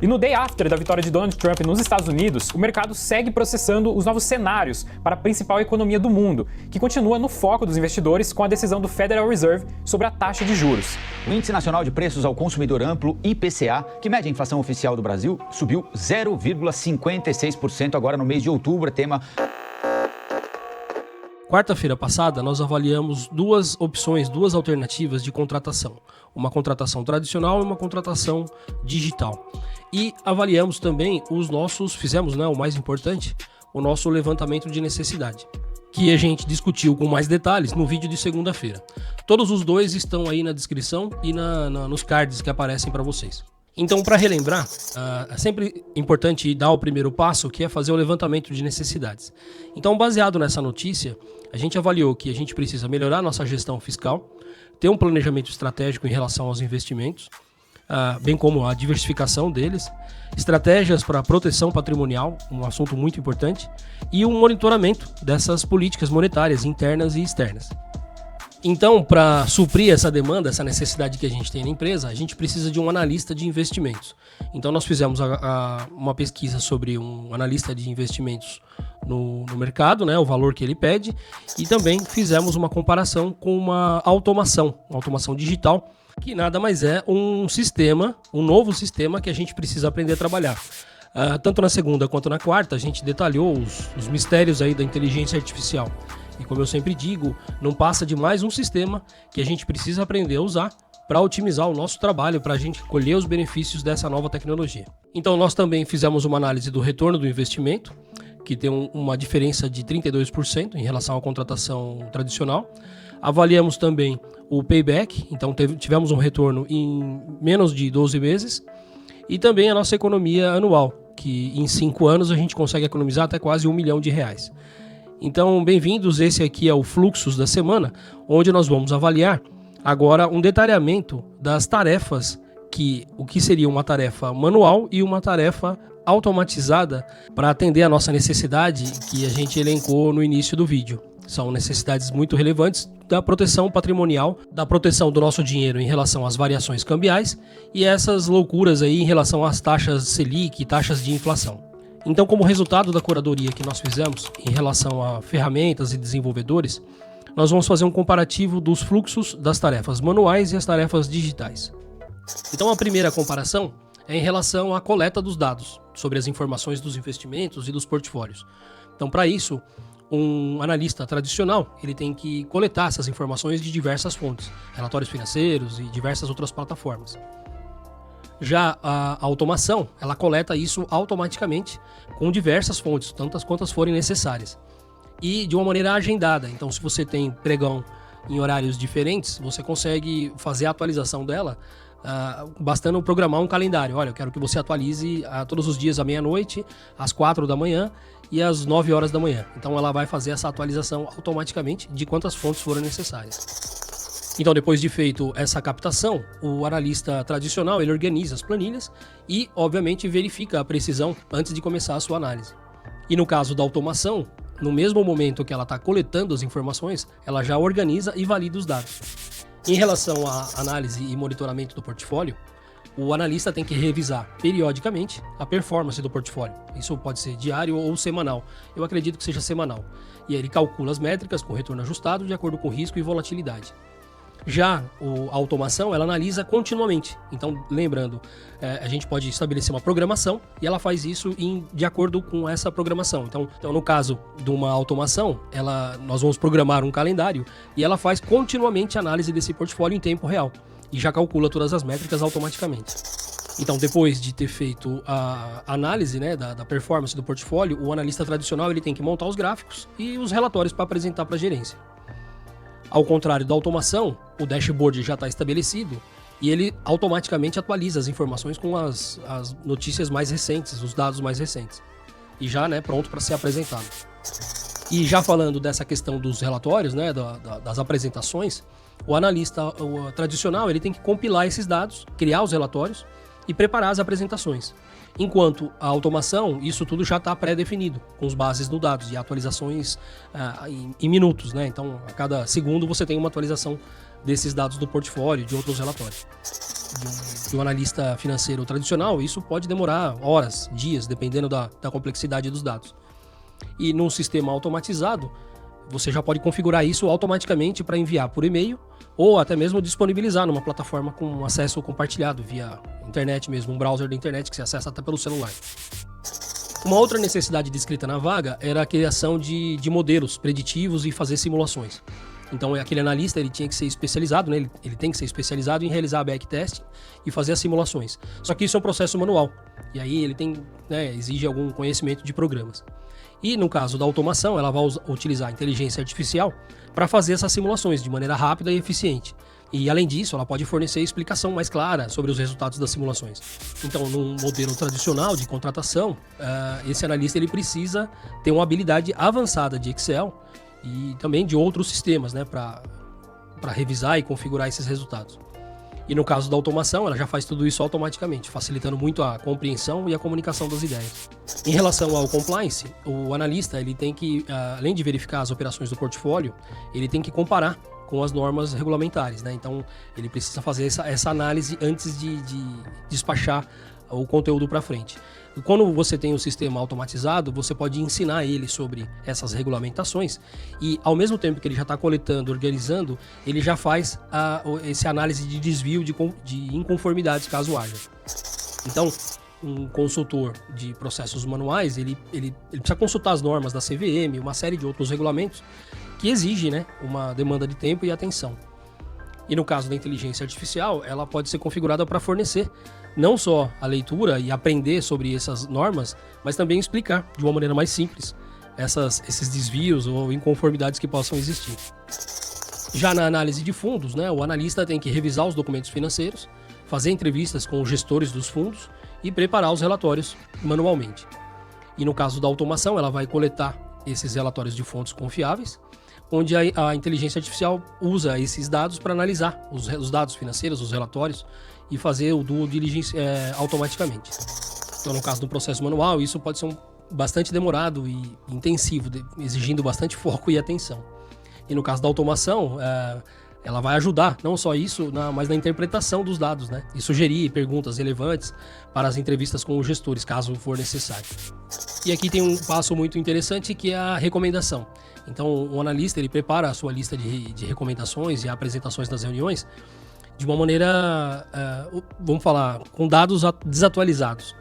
E no day after da vitória de Donald Trump nos Estados Unidos, o mercado segue processando os novos cenários para a principal economia do mundo, que continua no foco dos investidores com a decisão do Federal Reserve sobre a taxa de juros. O Índice Nacional de Preços ao Consumidor Amplo, IPCA, que mede a inflação oficial do Brasil, subiu 0,56% agora no mês de outubro, tema... Quarta-feira passada, nós avaliamos duas opções, duas alternativas de contratação. Uma contratação tradicional e uma contratação digital. E avaliamos também fizemos, o mais importante, o nosso levantamento de necessidade, que a gente discutiu com mais detalhes no vídeo de segunda-feira. Todos os dois estão aí na descrição e nos cards que aparecem para vocês. Então, para relembrar, é sempre importante dar o primeiro passo, que é fazer o levantamento de necessidades. Então, baseado nessa notícia, a gente avaliou que a gente precisa melhorar nossa gestão fiscal, ter um planejamento estratégico em relação aos investimentos, bem como a diversificação deles, estratégias para proteção patrimonial, um assunto muito importante, e um monitoramento dessas políticas monetárias internas e externas. Então, para suprir essa demanda, essa necessidade que a gente tem na empresa, a gente precisa de um analista de investimentos. Então, nós fizemos uma pesquisa sobre um analista de investimentos no mercado, o valor que ele pede, e também fizemos uma comparação com uma automação digital, que nada mais é um novo sistema que a gente precisa aprender a trabalhar. Tanto na segunda quanto na quarta, a gente detalhou os mistérios aí da inteligência artificial. E como eu sempre digo, não passa de mais um sistema que a gente precisa aprender a usar para otimizar o nosso trabalho, para a gente colher os benefícios dessa nova tecnologia. Então nós também fizemos uma análise do retorno do investimento, que tem uma diferença de 32% em relação à contratação tradicional. Avaliamos também o payback, então tivemos um retorno em menos de 12 meses. E também a nossa economia anual, que em 5 anos a gente consegue economizar até quase R$1 milhão. Então, bem-vindos, esse aqui é o Fluxos da Semana, onde nós vamos avaliar agora um detalhamento das tarefas, o que seria uma tarefa manual e uma tarefa automatizada para atender a nossa necessidade que a gente elencou no início do vídeo. São necessidades muito relevantes da proteção patrimonial, da proteção do nosso dinheiro em relação às variações cambiais e essas loucuras aí em relação às taxas Selic e taxas de inflação. Então, como resultado da curadoria que nós fizemos em relação a ferramentas e desenvolvedores, nós vamos fazer um comparativo dos fluxos das tarefas manuais e as tarefas digitais. Então, a primeira comparação é em relação à coleta dos dados sobre as informações dos investimentos e dos portfólios. Então, para isso, um analista tradicional ele tem que coletar essas informações de diversas fontes, relatórios financeiros e diversas outras plataformas. Já a automação, ela coleta isso automaticamente com diversas fontes, tantas quantas forem necessárias. E de uma maneira agendada. Então, se você tem pregão em horários diferentes, você consegue fazer a atualização dela bastando programar um calendário. Olha, eu quero que você atualize todos os dias à meia-noite, às 4 da manhã e às 9 horas da manhã. Então, ela vai fazer essa atualização automaticamente de quantas fontes forem necessárias. Então, depois de feito essa captação, o analista tradicional ele organiza as planilhas e, obviamente, verifica a precisão antes de começar a sua análise. E no caso da automação, no mesmo momento que ela está coletando as informações, ela já organiza e valida os dados. Em relação à análise e monitoramento do portfólio, o analista tem que revisar periodicamente a performance do portfólio. Isso pode ser diário ou semanal. Eu acredito que seja semanal. E aí ele calcula as métricas com retorno ajustado de acordo com risco e volatilidade. Já a automação, ela analisa continuamente. Então, lembrando, a gente pode estabelecer uma programação e ela faz isso de acordo com essa programação. Então, no caso de uma automação, nós vamos programar um calendário e ela faz continuamente análise desse portfólio em tempo real e já calcula todas as métricas automaticamente. Então, depois de ter feito a análise da performance do portfólio, o analista tradicional ele tem que montar os gráficos e os relatórios para apresentar para a gerência. Ao contrário da automação, o dashboard já está estabelecido e ele automaticamente atualiza as informações com as notícias mais recentes, os dados mais recentes. E já pronto para ser apresentado. E já falando dessa questão dos relatórios, das apresentações, o analista tradicional ele tem que compilar esses dados, criar os relatórios e preparar as apresentações. Enquanto a automação, isso tudo já está pré-definido, com as bases do dados e atualizações em minutos, Então, a cada segundo você tem uma atualização desses dados do portfólio, de outros relatórios. De um analista financeiro tradicional, isso pode demorar horas, dias, dependendo da complexidade dos dados. E num sistema automatizado, você já pode configurar isso automaticamente para enviar por e-mail ou até mesmo disponibilizar numa plataforma com acesso compartilhado via internet mesmo, um browser da internet que você acessa até pelo celular. Uma outra necessidade descrita na vaga era a criação de modelos preditivos e fazer simulações. Então, aquele analista ele tinha que ser especializado, né? Ele tem que ser especializado em realizar backtesting e fazer as simulações. Só que isso é um processo manual. E aí ele tem, né, exige algum conhecimento de programas. E no caso da automação, ela vai utilizar a inteligência artificial para fazer essas simulações de maneira rápida e eficiente. E além disso, ela pode fornecer explicação mais clara sobre os resultados das simulações. Então, num modelo tradicional de contratação, esse analista ele precisa ter uma habilidade avançada de Excel e também de outros sistemas, né, para revisar e configurar esses resultados. E no caso da automação, ela já faz tudo isso automaticamente, facilitando muito a compreensão e a comunicação das ideias. Em relação ao compliance, o analista ele tem que, além de verificar as operações do portfólio, ele tem que comparar com as normas regulamentares, né? Então, ele precisa fazer essa análise antes de despachar o conteúdo para frente. E quando você tem um sistema automatizado, você pode ensinar ele sobre essas regulamentações e, ao mesmo tempo que ele já está coletando, organizando, ele já faz essa análise de desvio de inconformidades, caso haja. Então, um consultor de processos manuais, ele precisa consultar as normas da CVM, uma série de outros regulamentos que exigem, né, uma demanda de tempo e atenção. E no caso da inteligência artificial, ela pode ser configurada para fornecer não só a leitura e aprender sobre essas normas, mas também explicar de uma maneira mais simples esses desvios ou inconformidades que possam existir. Já na análise de fundos, né, o analista tem que revisar os documentos financeiros, fazer entrevistas com os gestores dos fundos e preparar os relatórios manualmente. E no caso da automação, ela vai coletar esses relatórios de fontes confiáveis, onde a inteligência artificial usa esses dados para analisar os dados financeiros, os relatórios, e fazer o due diligence automaticamente. Então, no caso do processo manual, isso pode ser bastante demorado e intensivo, exigindo bastante foco e atenção. E no caso da automação, ela vai ajudar, não só isso, mas na interpretação dos dados, né? E sugerir perguntas relevantes para as entrevistas com os gestores, caso for necessário. E aqui tem um passo muito interessante que é a recomendação. Então, o analista ele prepara a sua lista de recomendações e apresentações nas reuniões de uma maneira, vamos falar, com dados desatualizados.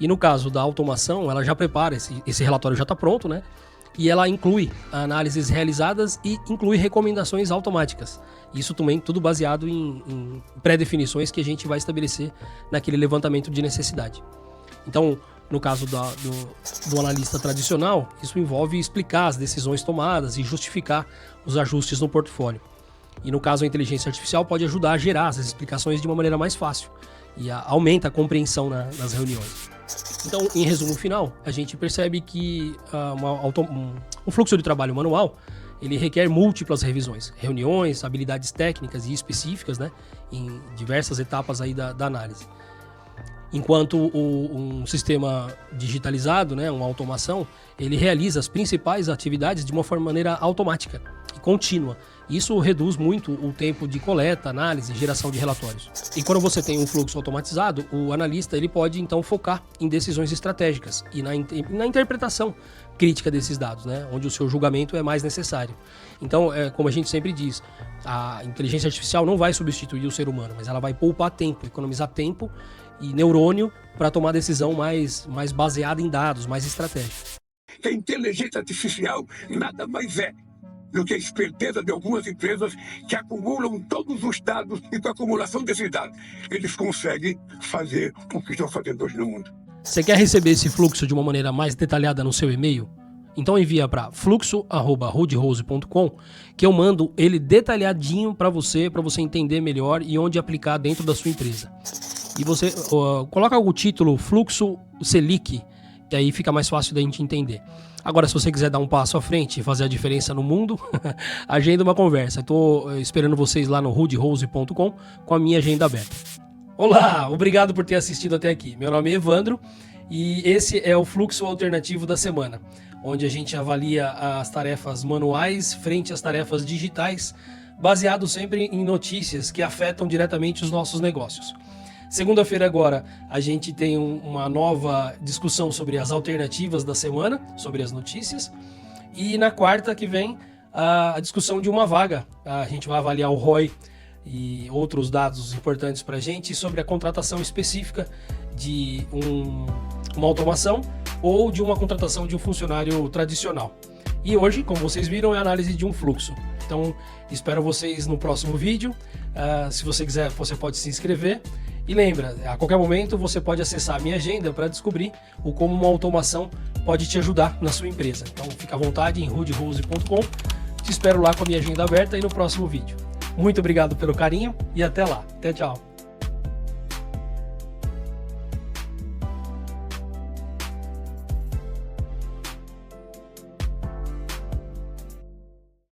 E no caso da automação, ela já prepara, esse relatório já está pronto, né? E ela inclui análises realizadas e inclui recomendações automáticas. Isso também tudo baseado em pré-definições que a gente vai estabelecer naquele levantamento de necessidade. Então, no caso do analista tradicional, isso envolve explicar as decisões tomadas e justificar os ajustes no portfólio. E no caso, a inteligência artificial pode ajudar a gerar essas explicações de uma maneira mais fácil e aumenta a compreensão nas reuniões. Então, em resumo final, a gente percebe que um fluxo de trabalho manual ele requer múltiplas revisões, reuniões, habilidades técnicas e específicas, né, em diversas etapas aí da análise. Enquanto um sistema digitalizado, né, uma automação, ele realiza as principais atividades de uma maneira automática e contínua. Isso reduz muito o tempo de coleta, análise e geração de relatórios. E quando você tem um fluxo automatizado, o analista ele pode então focar em decisões estratégicas e na interpretação crítica desses dados, né, onde o seu julgamento é mais necessário. Então, como a gente sempre diz, a inteligência artificial não vai substituir o ser humano, mas ela vai poupar tempo, economizar tempo e neurônio para tomar decisão mais baseada em dados, mais estratégica. A inteligência artificial nada mais é do que a esperteza de algumas empresas que acumulam todos os dados e com a acumulação desses dados eles conseguem fazer o que estão fazendo hoje no mundo. Você quer receber esse fluxo de uma maneira mais detalhada no seu e-mail? Então envia para fluxo@rudehose.com que eu mando ele detalhadinho para você entender melhor e onde aplicar dentro da sua empresa. E você coloca o título Fluxo Selic, que aí fica mais fácil da gente entender. Agora, se você quiser dar um passo à frente e fazer a diferença no mundo, agenda uma conversa. Estou esperando vocês lá no rudehose.com com a minha agenda aberta. Olá, obrigado por ter assistido até aqui. Meu nome é Evandro e esse é o Fluxo Alternativo da Semana, onde a gente avalia as tarefas manuais frente às tarefas digitais baseado sempre em notícias que afetam diretamente os nossos negócios. Segunda-feira agora a gente tem uma nova discussão sobre as alternativas da semana, sobre as notícias. E na quarta que vem a discussão de uma vaga. A gente vai avaliar o ROI e outros dados importantes para a gente sobre a contratação específica de uma automação ou de uma contratação de um funcionário tradicional. E hoje, como vocês viram, é a análise de um fluxo. Então, espero vocês no próximo vídeo. Se você quiser, você pode se inscrever. E lembra, a qualquer momento você pode acessar a minha agenda para descobrir como uma automação pode te ajudar na sua empresa. Então fica à vontade em rudyrose.com. Te espero lá com a minha agenda aberta e no próximo vídeo. Muito obrigado pelo carinho e até lá. Até tchau.